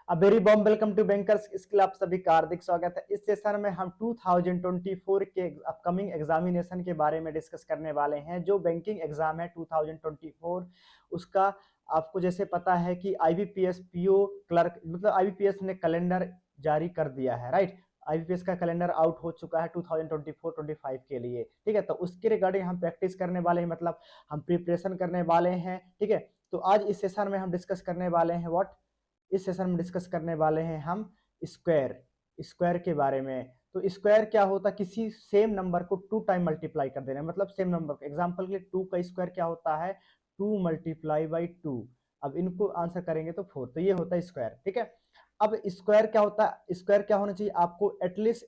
A very warm welcome to Bankers Skill. आप सभी का हार्दिक स्वागत है। इस सेशन में हम 2024 के अपकमिंग एग्जामिनेशन के बारे में डिस्कस करने वाले हैं। जो बैंकिंग एग्जाम है 2024 उसका आपको जैसे पता है कि आईबीपीएस पीओ क्लर्क मतलब आईबीपीएस ने कैलेंडर जारी कर दिया है, राइट। आईबीपीएस का कैलेंडर आउट हो चुका है 2024-25 के लिए, ठीक है। तो उसके रिगार्डिंग हम प्रैक्टिस करने वाले हैं, मतलब हम प्रिपरेशन करने वाले हैं, ठीक है। तो आज इस सेशन में हम डिस्कस करने वाले हैं इस सेशन में डिस्कस करने वाले हैं हम स्क्वायर स्क्वायर के बारे में। तो स्क्वायर क्या होता है? किसी सेम नंबर को 2 टाइम मल्टीप्लाई कर देना, मतलब सेम नंबर। एग्जांपल के लिए 2 का स्क्वायर क्या होता है? 2 मल्टीप्लाई बाई 2। अब इनको आंसर करेंगे तो 4, तो ये होता है स्क्वायर, ठीक है। अब स्क्वायर क्या होता है? स्क्वायर क्या होना चाहिए आपको? एटलीस्ट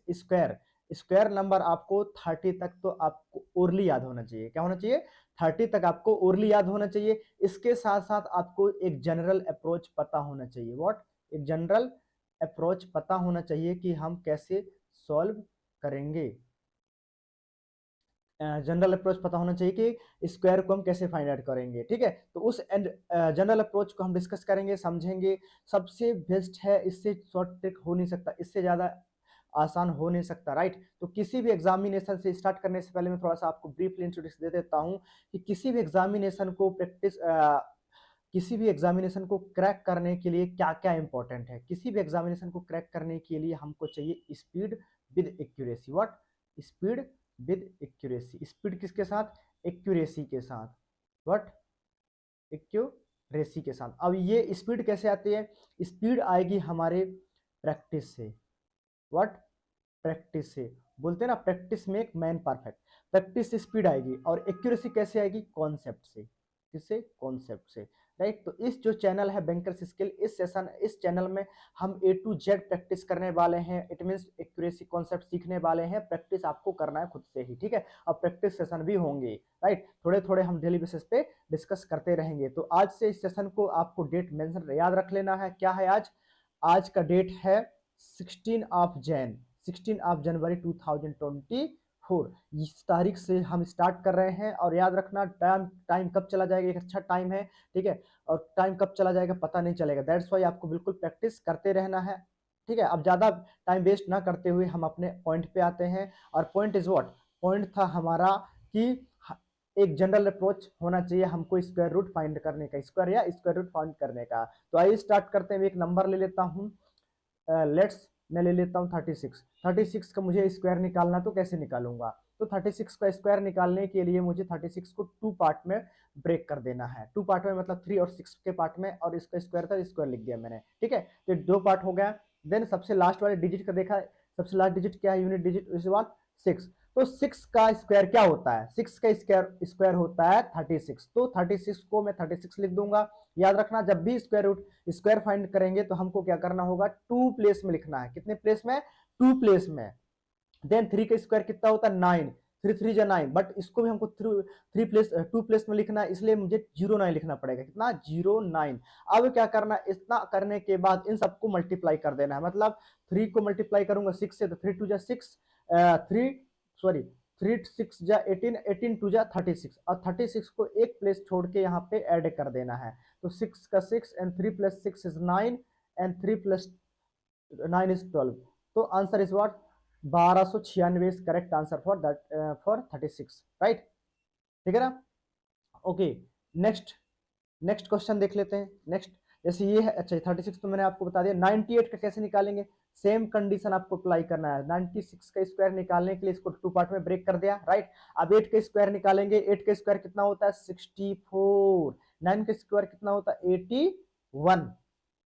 स्क्वायर नंबर आपको 30 तक तो आपको ओरली याद होना चाहिए। क्या होना चाहिए? 30 तक आपको ओरली याद होना चाहिए। इसके साथ साथ आपको एक जनरल अप्रोच पता होना चाहिए। एक जनरल अप्रोच पता होना चाहिए कि हम कैसे सॉल्व करेंगे। जनरल अप्रोच पता होना चाहिए कि स्क्वायर को हम कैसे फाइंड आउट करेंगे, ठीक है। तो उस जनरल अप्रोच को हम डिस्कस करेंगे, समझेंगे। सबसे बेस्ट है, इससे शॉर्ट ट्रिक हो नहीं सकता, इससे ज्यादा आसान हो नहीं सकता, राइट। तो किसी भी एग्जामिनेशन से स्टार्ट करने से पहले मैं थोड़ा सा आपको ब्रीफली इंट्रोडक्शन दे देता हूं कि किसी भी एग्जामिनेशन को क्रैक करने के लिए क्या क्या इंपॉर्टेंट है। किसी भी एग्जामिनेशन को क्रैक करने के लिए हमको चाहिए speed with accuracy. Speed with accuracy. Speed किसके साथ? एक्यूरेसी के साथ। व्हाट? एक्यूरेसी के साथ। अब ये स्पीड कैसे आती है? स्पीड आएगी हमारे प्रैक्टिस से। व्हाट? प्रैक्टिस से। बोलते हैं ना, practice make man perfect. Practice से स्पीड आएगी। और एक्यूरेसी कैसे आएगी? कॉन्सेप्ट से। किससे? कॉन्सेप्ट से, राइट। तो इस जो चैनल है बैंकर्स स्किल, इस चैनल में हम ए टू जेड प्रैक्टिस करने वाले हैं। इट मींस एक्यूरेसी कॉन्सेप्ट सीखने वाले हैं। प्रैक्टिस आपको करना है खुद से ही, ठीक है। अब प्रैक्टिस सेशन भी होंगे, राइट। थोड़े थोड़े हम डेली बेसिस पे डिस्कस करते रहेंगे। तो आज से इस सेशन को आपको डेट मेंशन याद रख लेना है। क्या है आज? आज का डेट है 16 ऑफ जनवरी 2024। इस तारीख से हम स्टार्ट कर रहे हैं। और याद रखना, टाइम कब चला जाएगा, एक अच्छा टाइम है, ठीक है। और टाइम कब चला जाएगा पता नहीं चलेगा। दैट्स वाई आपको बिल्कुल प्रैक्टिस करते रहना है, ठीक है। अब ज्यादा टाइम वेस्ट ना करते हुए हम अपने पॉइंट पे आते हैं। और पॉइंट इज व्हाट? पॉइंट था हमारा कि एक जनरल अप्रोच होना चाहिए हमको स्क्वायर रूट फाइंड करने का, स्क्वायर या स्क्वायर रूट फाइंड करने का। तो आइए स्टार्ट करते हैं। एक नंबर ले लेता हूं। लेट्स मैं ले लेता हूँ 36 का मुझे स्क्वायर निकालना, तो कैसे निकालूंगा? तो 36 का स्क्वायर निकालने के लिए मुझे 36 को 2 पार्ट में ब्रेक कर देना है। 2 पार्ट में मतलब 3 और 6 के पार्ट में। और इसका स्क्वायर था, स्क्वायर लिख दिया मैंने, ठीक है। तो 2 पार्ट हो गया। देन सबसे लास्ट वाले डिजिट का देखा। सबसे लास्ट डिजिट क्या है? Unit digit is what? 6। तो 6 का स्क्वायर क्या होता है? 6 का स्क्वायर होता है 36। तो 36 को मैं 36 लिख दूंगा। याद रखना, जब भी स्क्वायर फाइंड करेंगे तो हमको क्या करना होगा? 2 प्लेस में लिखना है। कितने प्लेस में? 2 प्लेस में। देन 3 का स्क्वायर कितना होता है? 9। 3 3 जा 9। बट इसको भी हमको 2 प्लेस में लिखना है, इसलिए मुझे 09 लिखना पड़ेगा। कितना? 09। अब क्या करना है? इतना करने के बाद इन सबको मल्टीप्लाई कर देना है। मतलब 3 को मल्टीप्लाई करूंगा 6 से, तो 3 2 जा 6, 3 सॉरी 3 6 जा 18, 18 2 जा 36। और 36 को एक प्लेस छोड़ के यहाँ पे ऐड कर देना है। तो 6 का 6 and 3 plus 6 is 9 and 3 plus 9 is 12। तो answer is what? 1296 is correct answer for that, for 36, right. ठीक है ना? ओके। नेक्स्ट नेक्स्ट क्वेश्चन देख लेते हैं। नेक्स्ट जैसे ये है, अच्छा 36 तो मैंने आपको बता दिया। 98 का कैसे निकालेंगे? सेम कंडीशन आपको अप्लाई करना है। 96 का स्क्वायर निकालने के लिए इसको 2 पार्ट में ब्रेक कर दिया, राइट। अब 8 का स्क्वायर निकालेंगे। 8 का स्क्वायर कितना होता है? 64। 9 का स्क्वायर कितना होता है? 81।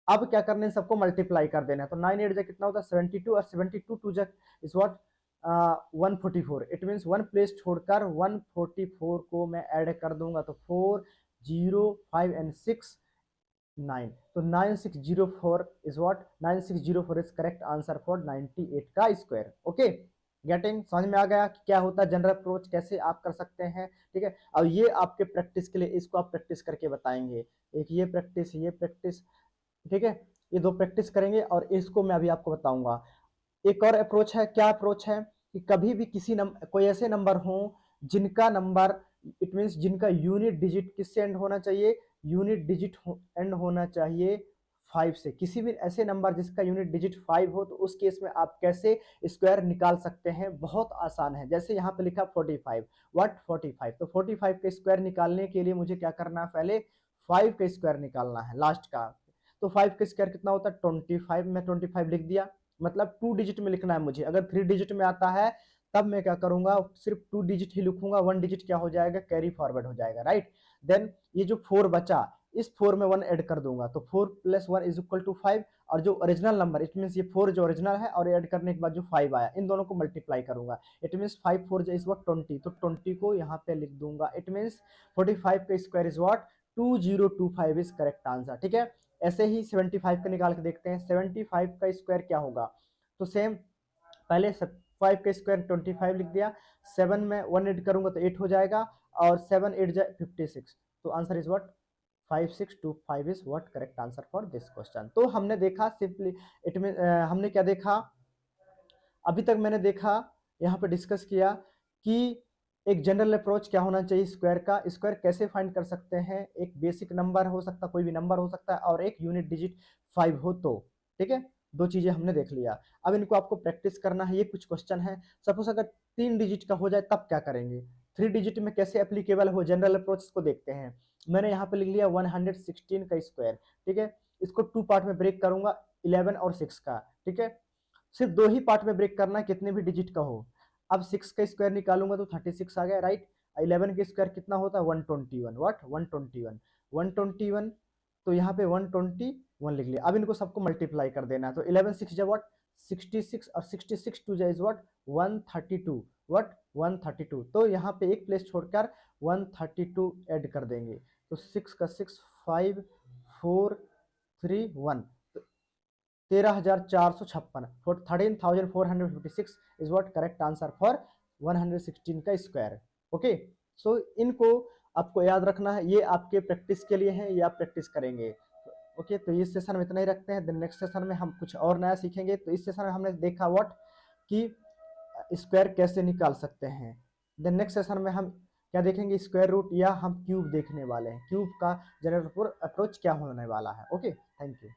अब क्या करना है? सबको मल्टीप्लाई कर देना है। तो 9 8 जा कितना होता है? 72। और 72 2 जा is what? 144। It means 1 place छोड़कर 144 को मैं ऐड कर दूंगा। तो 4 0 5 एंड 6 9। तो 9604 is what? 9604 is correct answer for 98 का स्क्वायर। Okay, getting? समझ में आ गया कि क्या होता है जनरल अप्रोच, कैसे आप कर सकते हैं, ठीक है। और ये आपके प्रैक्टिस के लिए, इसको आप प्रैक्टिस करके बताएंगे। एक ये प्रैक्टिस, ठीक है। ये 2 प्रैक्टिस करेंगे और इसको मैं अभी आपको बताऊंगा। एक और अप्रोच है। क्या अप्रोच है? कि कभी भी कोई ऐसे नंबर हो जिनका नंबर, इट मींस जिनका यूनिट डिजिट किससे एंड होना चाहिए? यूनिट डिजिट एंड होना चाहिए 5 से, किसी भी ऐसे नंबर जिसका यूनिट डिजिट 5 हो तो उस केस में आप कैसे स्क्वायर निकाल सकते हैं, बहुत आसान है। जैसे यहाँ पे लिखा 45, व्हाट 45, तो 45 का स्क्वायर निकालने के लिए मुझे क्या करना है, पहले 5 का स्क्वायर निकालना है लास्ट का। तो 5 का स्क्वायर कितना होता है 25, मैं 25 लिख दिया, मतलब 2 डिजिट में लिखना है मुझे। अगर 3 डिजिट में आता है तब मैं क्या करूंगा, सिर्फ 2 डिजिट ही लिखूंगा, 1 डिजिट क्या हो जाएगा, कैरी फॉरवर्ड हो जाएगा, राइट। देन ये जो 4 बचा, इस 4 में 1 ऐड कर दूंगा, तो 4 + 1 इज इक्वल टू 5, और जो ओरिजिनल नंबर, इट मीन ये 4 जो ओरिजिनल है और ऐड करने के बाद जो 5 आया, इन दोनों को मल्टीप्लाई करूंगा, इट मीन 5 4 इज व्हाट 20, तो 20 को यहाँ पे लिख दूंगा। इट मीन 45 का square is what 2025 is correct answer, ठीक है। ऐसे ही 75 का निकाल के देखते हैं, 75 का स्क्वायर क्या होगा, तो सेम पहले 5 का स्क्वायर 25 लिख दिया, 7 में 1 ऐड करूंगा तो 8 हो जाएगा, और 7 8 जाए 56, तो answer is what 5625 is what correct answer for this question. तो हमने देखा सिंपली, इट मीन हमने क्या देखा, अभी तक मैंने देखा, यहाँ पे डिस्कस किया कि एक जनरल अप्रोच क्या होना चाहिए स्क्वायर का, स्क्वायर कैसे फाइंड कर सकते हैं, एक बेसिक नंबर हो सकता है, कोई भी नंबर हो सकता है, और एक यूनिट डिजिट 5 हो तो, ठीक है। दो चीजें हमने देख लिया, अब इनको आपको प्रैक्टिस करना है। ये कुछ क्वेश्चन है, सपोज अगर 3 डिजिट का हो जाए तब क्या करेंगे, 3 डिजिट में कैसे एप्लीकेबल हो जनरल अप्रोच को देखते हैं। मैंने यहाँ पे लिख लिया 116 का स्क्वायर, ठीक है। इसको 2 पार्ट में ब्रेक करूंगा, 11 और 6 का, ठीक है। सिर्फ 2 ही पार्ट में ब्रेक करना है, कितने भी डिजिट का हो। अब 6 का स्क्वायर निकालूंगा तो 36 आ गया, राइट। 11 का स्क्वायर कितना होता है 121, व्हाट 121, 121, तो यहाँ पे 121 लिख लिया। अब इनको सबको मल्टीप्लाई कर देना है, तो 11 6 जा व्हाट 66, और 66 2 जा इज व्हाट 132, व्हाट 132, तो यहाँ पे एक प्लेस छोड़कर 132 ऐड कर देंगे, तो 6 का 6 5 4 3 1, 13,456, 13,456 is what correct answer for 116 का स्क्वायर। ओके, सो इनको आपको याद रखना है, ये आपके प्रैक्टिस के लिए है, ये आप प्रैक्टिस करेंगे। ओके, तो इस सेशन में इतना ही रखते हैं, देन नेक्स्ट सेशन में हम कुछ और नया सीखेंगे। तो इस सेशन में हमने देखा व्हाट कि स्क्वायर कैसे निकाल सकते हैं, देन नेक्स्ट सेशन में हम क्या देखेंगे, स्क्वायर रूट, या हम क्यूब देखने वाले हैं, क्यूब का जनरल अप्रोच क्या होने वाला है। Okay, thank you.